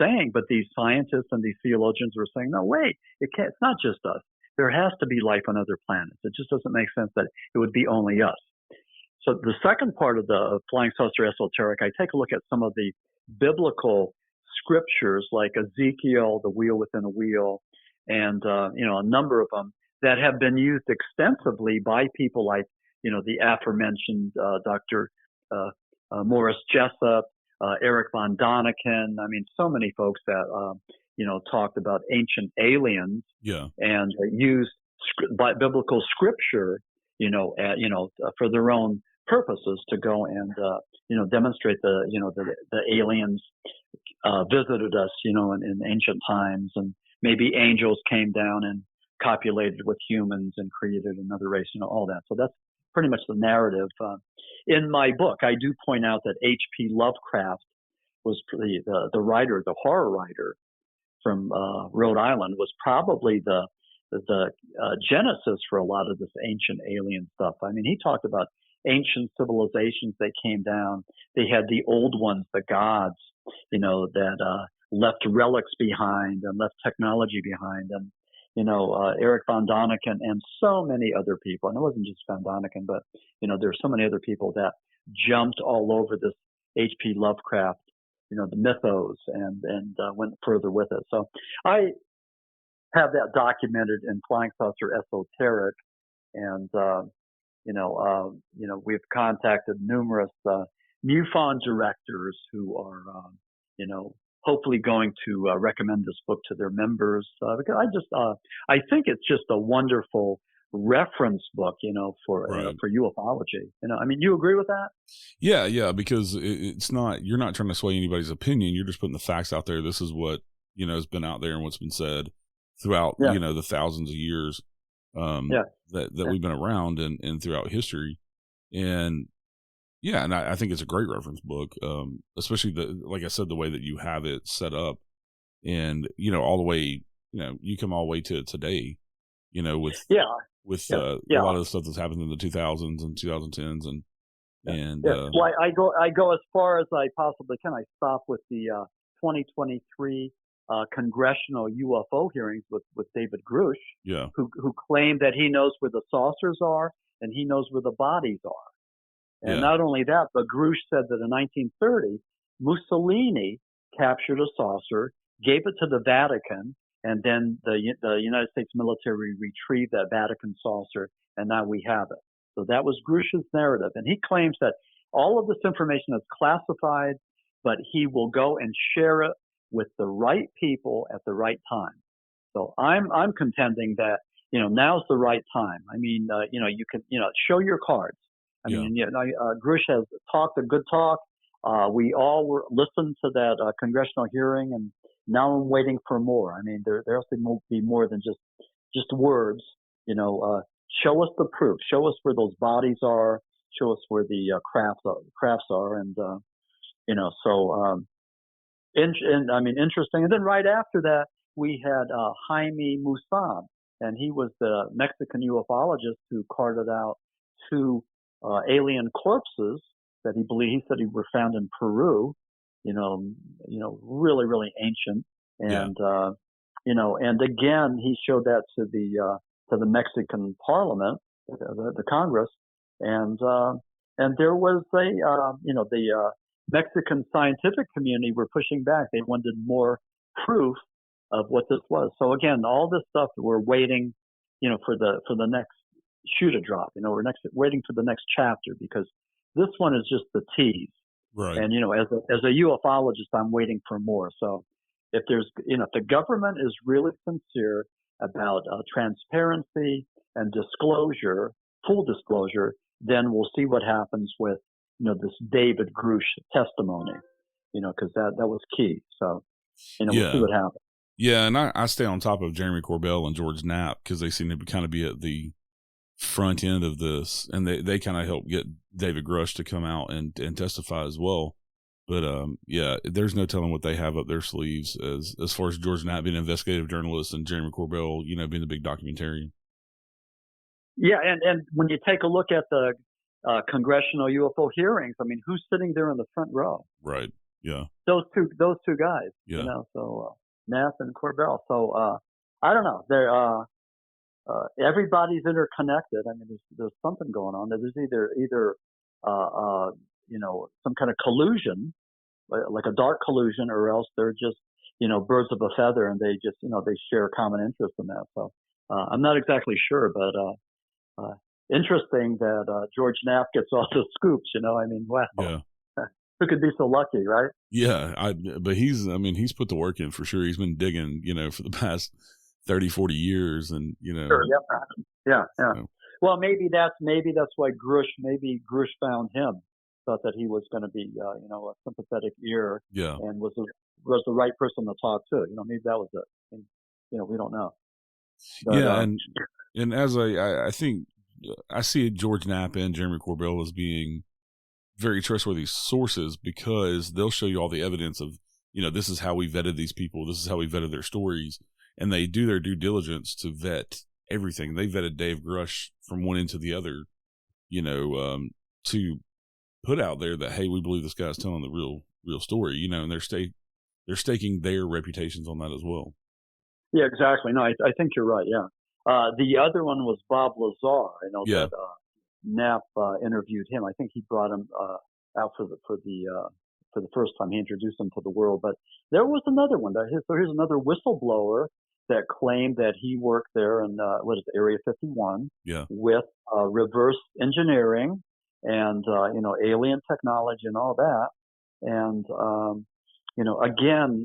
saying. But these scientists and these theologians were saying, no, wait, it's not just us. There has to be life on other planets. It just doesn't make sense that it would be only us. So the second part of the Flying Saucer Esoteric, I take a look at some of the biblical scriptures like Ezekiel, the wheel within a wheel, and a number of them that have been used extensively by people like the aforementioned Dr. Morris Jessup, Eric von Daniken. I mean, so many folks that talked about ancient aliens, and used biblical scripture, for their own purposes to go and demonstrate the aliens visited us, in ancient times, and maybe angels came down and copulated with humans and created another race, all that. So that's pretty much the narrative. In my book, I do point out that H.P. Lovecraft was the writer, the horror writer from Rhode Island, was probably the genesis for a lot of this ancient alien stuff. I mean, he talked about ancient civilizations that came down. They had the old ones, the gods, that left relics behind and left technology behind. And, Eric von Daniken and so many other people. And it wasn't just von Daniken, but, there's so many other people that jumped all over this H.P. Lovecraft, the mythos, and went further with it. So I have that documented in Flying Saucer Esoteric, and we've contacted numerous MUFON directors who are hopefully going to recommend this book to their members, because I think it's just a wonderful reference book, for ufology. I mean, you agree with that? Yeah, because it's not, you're not trying to sway anybody's opinion. You're just putting the facts out there. This is what, has been out there and what's been said throughout, the thousands of years that we've been around and throughout history. And and I think it's a great reference book, especially like I said, the way that you have it set up, and all the way, you come all the way to today, with a lot of the stuff that's happened in the 2000s and 2010s, Well, I go as far as I possibly can. I stop with the 2023 congressional UFO hearings with David Grush, who claimed that he knows where the saucers are and he knows where the bodies are. And not only that, but Grush said that in 1930, Mussolini captured a saucer, gave it to the Vatican, and then the United States military retrieved that Vatican saucer, and now we have it. So that was Grush's narrative. And he claims that all of this information is classified, but he will go and share it with the right people at the right time. So I'm contending that, now's the right time. I mean, you can, show your cards. I mean, Grush has talked a good talk. We all listened to that congressional hearing, and now I'm waiting for more. I mean, there has to be more than just words. Show us the proof. Show us where those bodies are. Show us where the crafts are, and interesting. And then right after that, we had Jaime Maussan, and he was the Mexican ufologist who carted out two alien corpses that he said were found in Peru. Really, really ancient, and and again he showed that to the Mexican Parliament, the Congress, and there was the Mexican scientific community were pushing back. They wanted more proof of what this was. So again, all this stuff we're waiting, for the next shoe to drop. We're waiting for the next chapter, because this one is just the tease. Right. And as a ufologist, I'm waiting for more. So if there's if the government is really sincere about transparency and disclosure, full disclosure, then we'll see what happens with this David Grush testimony. Because that was key. So we'll see what happens. Yeah, and I stay on top of Jeremy Corbell and George Knapp, because they seem to kind of be at the front end of this, and they kind of help get David Grush to come out and testify as well. But there's no telling what they have up their sleeves as far as George Knapp being an investigative journalist and Jeremy Corbell, being the big documentarian. Yeah, and when you take a look at the congressional UFO hearings, I mean, who's sitting there in the front row? Right. Yeah. Those two guys. Yeah. So Knapp and Corbell. So I don't know. They're everybody's interconnected. I mean, there's something going on. There's either some kind of collusion, like a dark collusion, or else they're just birds of a feather, and they just they share common interest in that. So I'm not exactly sure, but interesting that George Knapp gets all the scoops. I mean, wow. Yeah. Who could be so lucky, right? Yeah, but he's put the work in for sure. He's been digging, for the past 30, 40 years, and Sure, yeah. So. Well, maybe that's why Grush found him, thought that he was going to be a sympathetic ear, and was the right person to talk to. Maybe that was it. And, we don't know. But, and as I think I see George Knapp and Jeremy Corbell as being very trustworthy sources, because they'll show you all the evidence of this is how we vetted these people, this is how we vetted their stories. And they do their due diligence to vet everything. They vetted Dave Grush from one end to the other, to put out there that, hey, we believe this guy's telling the real story, and they're staking their reputations on that as well. Yeah, exactly. No, I think you're right. Yeah. The other one was Bob Lazar. I know that Knapp interviewed him. I think he brought him out for the first time. He introduced him to the world. But there was another one. Here's another whistleblower that claimed that he worked there in Area 51 with reverse engineering and alien technology and all that. And again,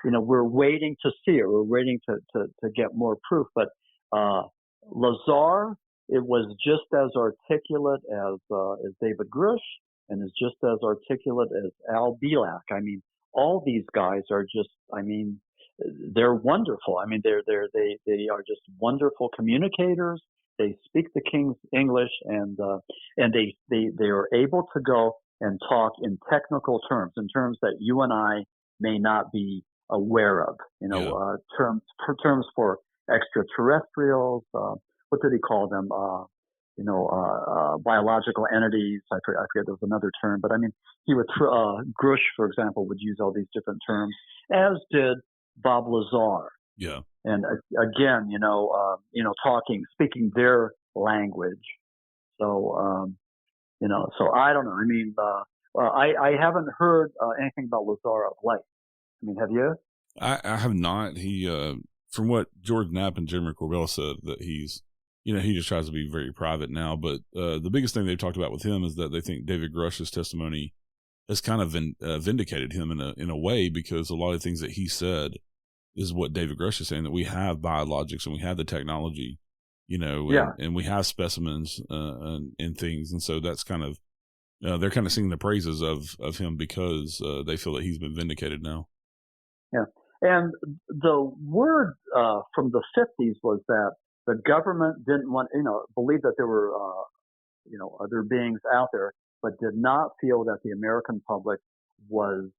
we're waiting to see it. We're waiting to get more proof. But Lazar, it was just as articulate as David Grush, and is just as articulate as Al Bielak. I mean, all these guys are just. I mean, they're wonderful. I mean, they are just wonderful communicators. They speak the King's English, and they are able to go and talk in technical terms, in terms that you and I may not be aware of. You know, Yeah. terms for extraterrestrials. What did he call them? Biological entities. I forget there was another term, but I mean, he would Grush, for example, would use all these different terms, as did Bob Lazar. Yeah. And again, speaking their language. So, so I don't know. I mean, I haven't heard anything about Lazar of late. I mean, have you? I have not. He, from what George Knapp and Jeremy Corbell said, that he's, he just tries to be very private now. But the biggest thing they've talked about with him is that they think David Grush's testimony has kind of vindicated him in a way, because a lot of things that he said is what David Grush is saying, that we have biologics and we have the technology, and we have specimens and things. And so that's kind of, they're kind of singing the praises of him, because they feel that he's been vindicated now. Yeah. And the word from the 50s was that the government didn't want, believe that there were, other beings out there, but did not feel that the American public was,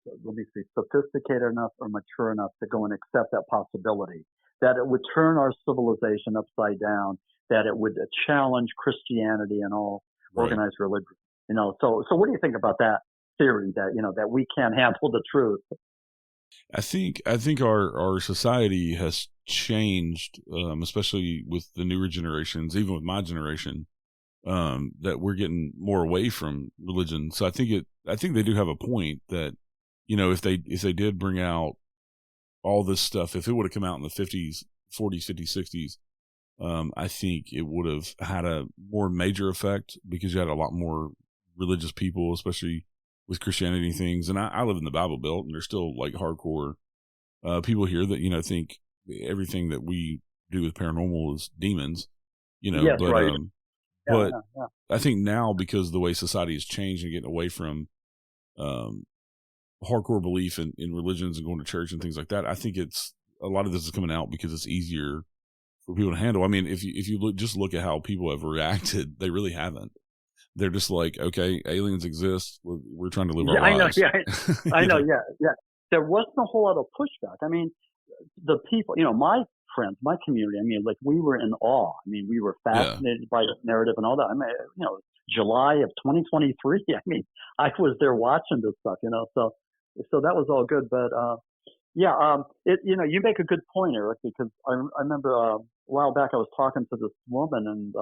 sophisticated enough or mature enough to go and accept that possibility, that it would turn our civilization upside down, that it would challenge Christianity and all organized religion. So what do you think about that theory that, that we can't handle the truth? I think our society has changed, especially with the newer generations, even with my generation, that we're getting more away from religion. So I think they do have a point that, if they did bring out all this stuff, if it would have come out in the 50s, 40s, 50s, 60s, I think it would have had a more major effect, because you had a lot more religious people, especially with Christianity things. And I live in the Bible Belt, and there's still like hardcore people here that, think everything that we do with paranormal is demons, Yes, but, right. But I think now, because the way society has changed and getting away from hardcore belief in religions and going to church and things like that, I think it's a lot of this is coming out because it's easier for people to handle. I mean, if you look at how people have reacted, they really haven't. They're just like, okay, aliens exist. We're trying to live our lives. I know. Yeah. There wasn't a whole lot of pushback. I mean, the people, my friends, my community, I mean, like, we were in awe. I mean, we were fascinated by the narrative and all that. I mean, July of 2023. I mean, I was there watching this stuff, so that was all good. But, you make a good point, Eric, because I remember a while back I was talking to this woman, and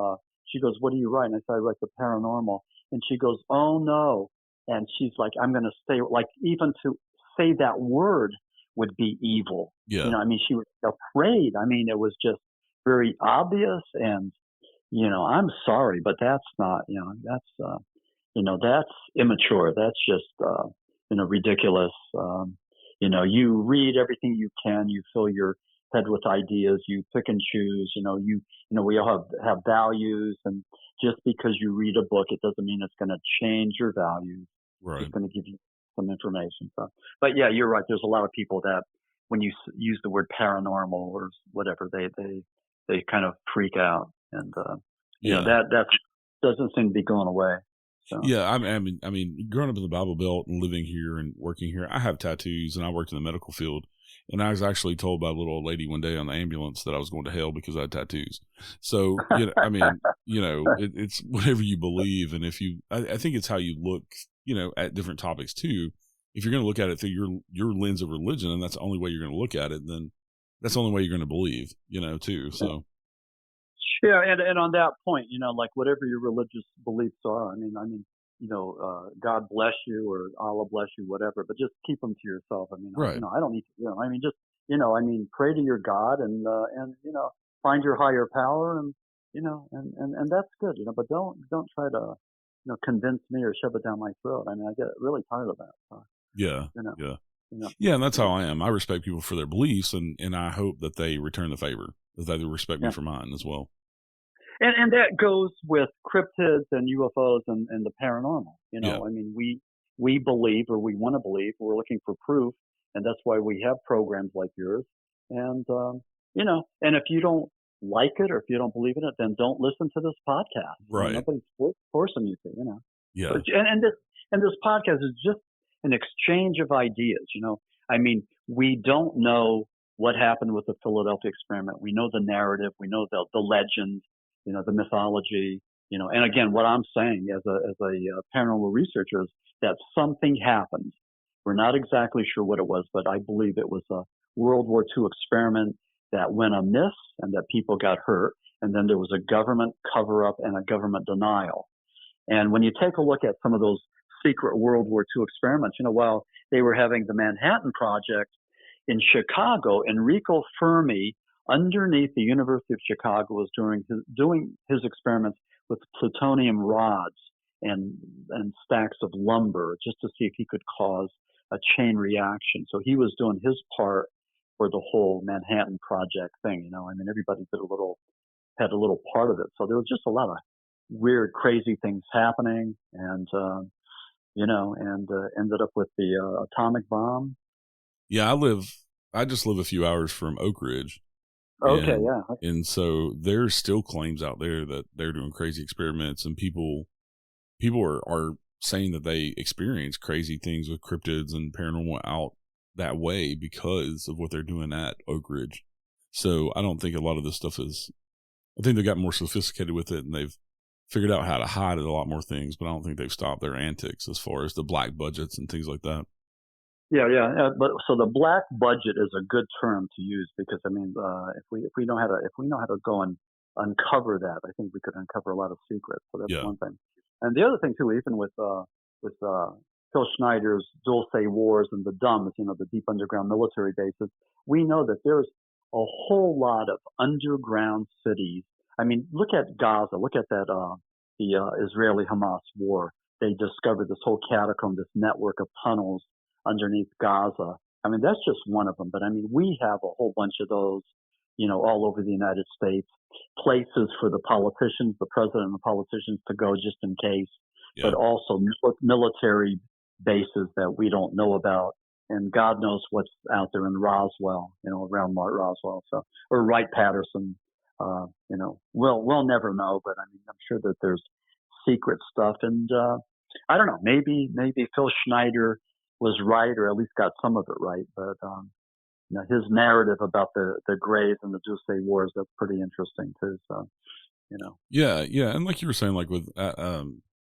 she goes, "What do you write?" And I said, "I write the paranormal." And she goes, "Oh no." And she's like, "I'm going to stay," like, even to say that word would be evil. Yeah. I mean, she was afraid. I mean, it was just very obvious. And, I'm sorry, but that's not, that's immature. That's just, ridiculous. You read everything you can, you fill your head with ideas, you pick and choose, we all have values, and just because you read a book, it doesn't mean it's going to change your values. Right. It's going to give you some information. So, but yeah, you're right. There's a lot of people that when you use the word paranormal or whatever, they kind of freak out, and that doesn't seem to be going away. So. Yeah, I mean, growing up in the Bible Belt and living here and working here, I have tattoos, and I worked in the medical field. And I was actually told by a little old lady one day on the ambulance that I was going to hell because I had tattoos. So, it's whatever you believe. And I think it's how you look, at different topics too. If you're going to look at it through your lens of religion, and that's the only way you're going to look at it, then that's the only way you're going to believe, too. So. Yeah. And on that point, like, whatever your religious beliefs are, I mean, God bless you, or Allah bless you, whatever, but just keep them to yourself. I mean, right. I don't need to, just, pray to your God, and find your higher power, and, and that's good, but don't try to, convince me or shove it down my throat. I mean, I get really tired of that. So, yeah. Yeah. And that's how I am. I respect people for their beliefs, and I hope that they return the favor, that they respect me for mine as well. And that goes with cryptids and UFOs and the paranormal. Yeah. I mean, we believe, or we want to believe, we're looking for proof, and that's why we have programs like yours. And and if you don't like it or if you don't believe in it, then don't listen to this podcast. Right. Nobody's forcing you to. Yeah. And this podcast is just an exchange of ideas. I mean, we don't know what happened with the Philadelphia experiment. We know the narrative. We know the legend. The mythology. And again, what I'm saying as a paranormal researcher is that something happened. We're not exactly sure what it was, but I believe it was a World War II experiment that went amiss and that people got hurt. And then there was a government cover-up and a government denial. And when you take a look at some of those secret World War II experiments, while they were having the Manhattan Project in Chicago, Enrico Fermi, underneath the University of Chicago, was doing his experiments with plutonium rods and stacks of lumber just to see if he could cause a chain reaction. So he was doing his part for the whole Manhattan Project thing. I mean, everybody had a little part of it. So there was just a lot of weird, crazy things happening, and ended up with the atomic bomb. Yeah, I just live a few hours from Oak Ridge. Okay, yeah. And so there's still claims out there that they're doing crazy experiments, and people are saying that they experience crazy things with cryptids and paranormal out that way because of what they're doing at Oak Ridge. So I don't think a lot of this stuff I think they got more sophisticated with it, and they've figured out how to hide a lot more things, but I don't think they've stopped their antics as far as the black budgets and things like that. Yeah. But so the black budget is a good term to use, because I mean, if we know how to go and uncover that, I think we could uncover a lot of secrets. So that's one thing. And the other thing too, even with Phil Schneider's Dulce Wars and the DUMBs, the deep underground military bases, we know that there's a whole lot of underground cities. I mean, look at Gaza. Look at that the Israeli-Hamas war. They discovered this whole catacomb, this network of tunnels underneath Gaza. I mean, that's just one of them. But I mean, we have a whole bunch of those, all over the United States, places for the politicians, the president and the politicians to go just in case, but also military bases that we don't know about. And God knows what's out there in Roswell, around Roswell, or Wright-Patterson. We'll never know, but I mean, I'm sure that there's secret stuff. And I don't know, maybe Phil Schneider was right, or at least got some of it right. But his narrative about the Greys and the Dulce Wars, that's pretty interesting too. So, Yeah, and like you were saying, like with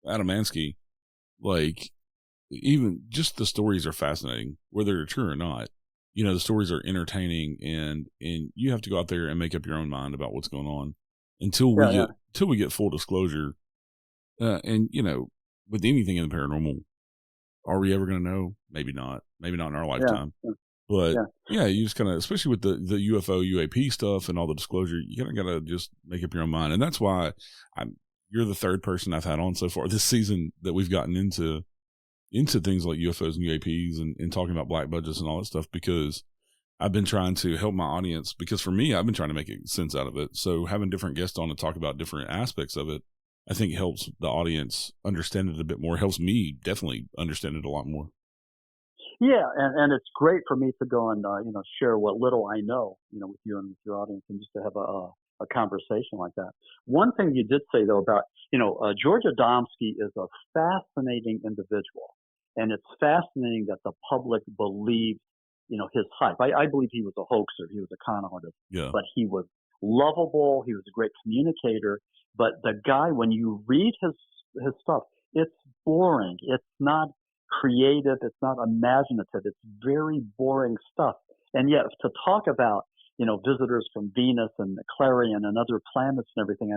Adamansky, like even just the stories are fascinating, whether they're true or not. The stories are entertaining, and you have to go out there and make up your own mind about what's going on until we get full disclosure. And with anything in the paranormal, are we ever going to know? Maybe not in our lifetime. But you just kind of, especially with the UFO UAP stuff and all the disclosure, you kind of got to just make up your own mind. And that's why you're the third person I've had on so far this season that we've gotten into things like UFOs and UAPs and talking about black budgets and all that stuff, because I've been trying to help my audience, because for me, I've been trying to make sense out of it. So having different guests on to talk about different aspects of it, I think helps the audience understand it a bit more. Helps me definitely understand it a lot more. Yeah, and it's great for me to go and share what little I know, with you and with your audience, and just to have a conversation like that. One thing you did say though about George Adamski is a fascinating individual, and it's fascinating that the public believed his hype. I believe he was a hoaxer, he was a con artist, but he was lovable, he was a great communicator. But the guy, when you read his stuff, it's boring. It's not creative. It's not imaginative. It's very boring stuff. And yet to talk about, visitors from Venus and Clarion and other planets and everything,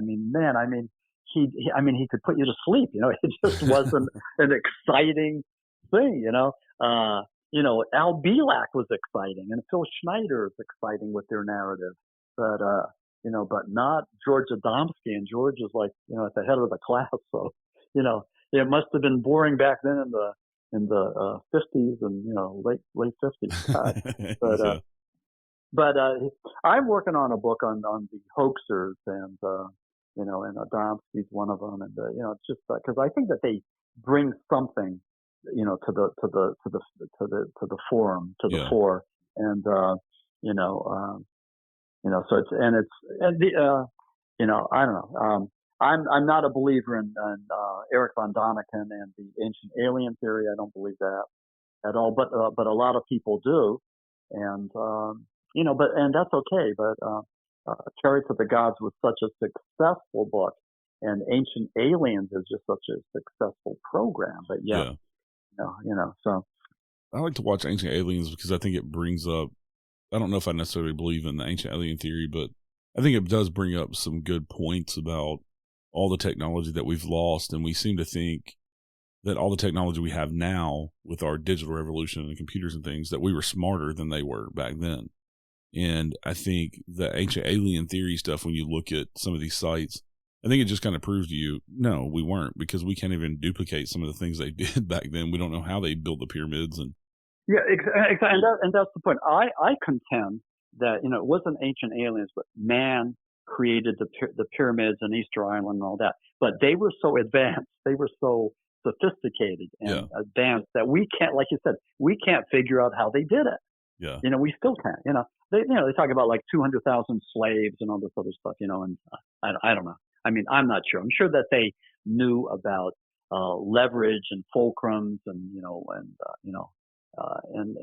he could put you to sleep. It just wasn't an exciting thing, Al Bielak was exciting, and Phil Schneider is exciting with their narrative. But but not George Adamski. And George is like, at the head of the class. So, it must have been boring back then in the 50s and, late 50s. But I'm working on a book on the hoaxers, and and Adamski's one of them, and it's just because I think that they bring something, to the forum, to the fore, and so I don't know. I'm not a believer in Eric von Daniken and the ancient alien theory. I don't believe that at all, but a lot of people do, and and that's okay. But Chariots of the Gods was such a successful book, and Ancient Aliens is just such a successful program. But so I like to watch Ancient Aliens because I think it brings up. I don't know if I necessarily believe in the ancient alien theory, but I think it does bring up some good points about all the technology that we've lost, and we seem to think that all the technology we have now with our digital revolution and computers and things, that we were smarter than they were back then. And I think the ancient alien theory stuff, when you look at some of these sites, I think it just kind of proves to you, no, we weren't, because we can't even duplicate some of the things they did back then. We don't know how they built the pyramids. And exactly. And that's the point. I contend that, it wasn't ancient aliens, but man created the pyramids in Easter Island and all that. But they were so advanced, they were so sophisticated and advanced that we can't, like you said, we can't figure out how they did it. Yeah. We still can't. They talk about like 200,000 slaves and all this other stuff. And I don't know. I mean, I'm not sure. I'm sure that they knew about leverage and fulcrums and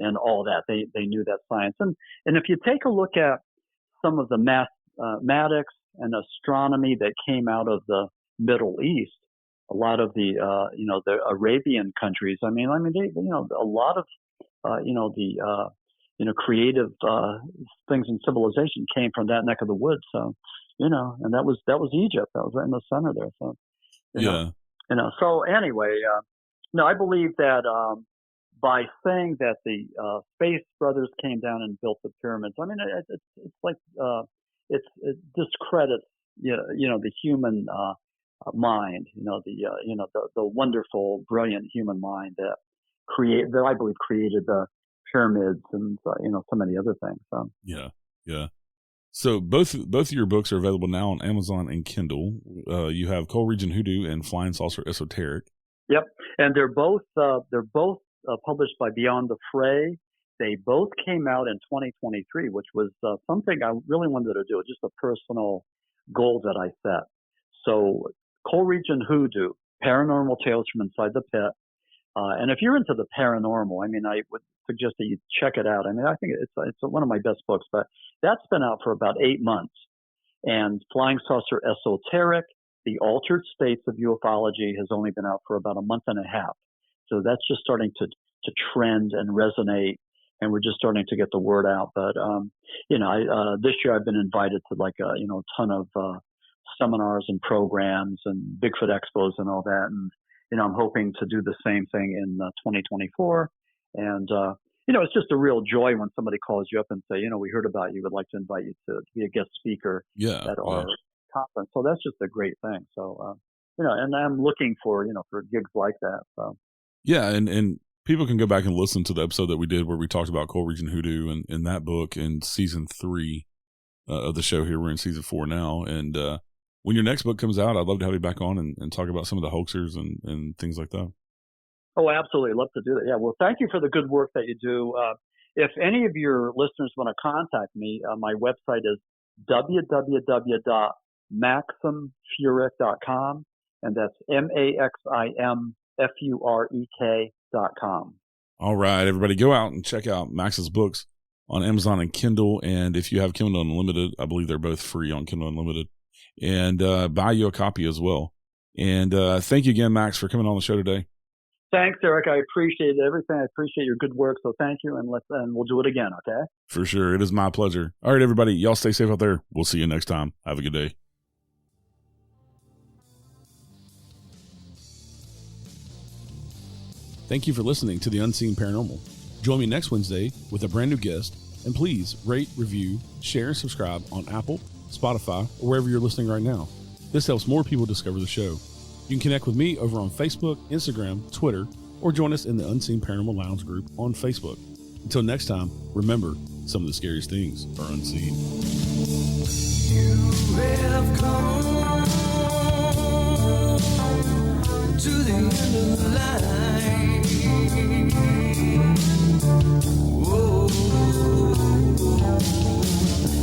and all that. They knew that science. And if you take a look at some of the mathematics and astronomy that came out of the Middle East, a lot of the the Arabian countries. I mean, they a lot of creative things in civilization came from that neck of the woods. So and that was Egypt. That was right in the center there. So So anyway, I believe that by saying that the Space Brothers came down and built the pyramids, I mean it's like it discredits the human mind, the wonderful, brilliant human mind that I believe created the pyramids and so many other things. So. Yeah. So both of your books are available now on Amazon and Kindle. You have Coal Region Hoodoo and Flying Saucer Esoteric. Yep, and they're both published by Beyond the Fray. They both came out in 2023, which was something I really wanted to do, just a personal goal that I set. So Coal Region Hoodoo, Paranormal Tales from Inside the Pit. And if you're into the paranormal, I mean, I would suggest that you check it out. I mean, I think it's one of my best books, but that's been out for about 8 months. And Flying Saucer Esoteric, The Altered States of Ufology, has only been out for about a month and a half. So that's just starting to trend and resonate, and we're just starting to get the word out. But this year I've been invited to like a ton of seminars and programs and Bigfoot expos and all that, and I'm hoping to do the same thing in 2024. And it's just a real joy when somebody calls you up and say, we heard about you, would like to invite you to be a guest speaker at our conference. So that's just a great thing. So and I'm looking for for gigs like that. So and people can go back and listen to the episode that we did where we talked about Coal Region Hoodoo and in that book in season 3 of the show. Here we're in season 4 now, and when your next book comes out, I'd love to have you back on and talk about some of the hoaxers and things like that. Oh, absolutely. I'd love to do that. Yeah. Well, thank you for the good work that you do. If any of your listeners want to contact me, my website is www.maximfurek.com, and that's MAXIMFUREK.com. All right, everybody, go out and check out Max's books on Amazon and Kindle. And if you have Kindle Unlimited, I believe they're both free on Kindle Unlimited. And buy you a copy as well. And thank you again, Max, for coming on the show today. Thanks, Eric. I appreciate everything. I appreciate your good work. So thank you, and we'll do it again, okay? For sure. It is my pleasure. All right, everybody, y'all stay safe out there. We'll see you next time. Have a good day. Thank you for listening to The Unseen Paranormal. Join me next Wednesday with a brand new guest, and please rate, review, share, and subscribe on Apple, Spotify, or wherever you're listening right now. This helps more people discover the show. You can connect with me over on Facebook, Instagram, Twitter, or join us in the Unseen Paranormal Lounge group on Facebook. Until next time, remember, some of the scariest things are unseen. You have come to the end of the line. Whoa.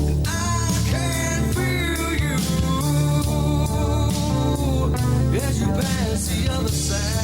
And I can feel you as you pass the other side.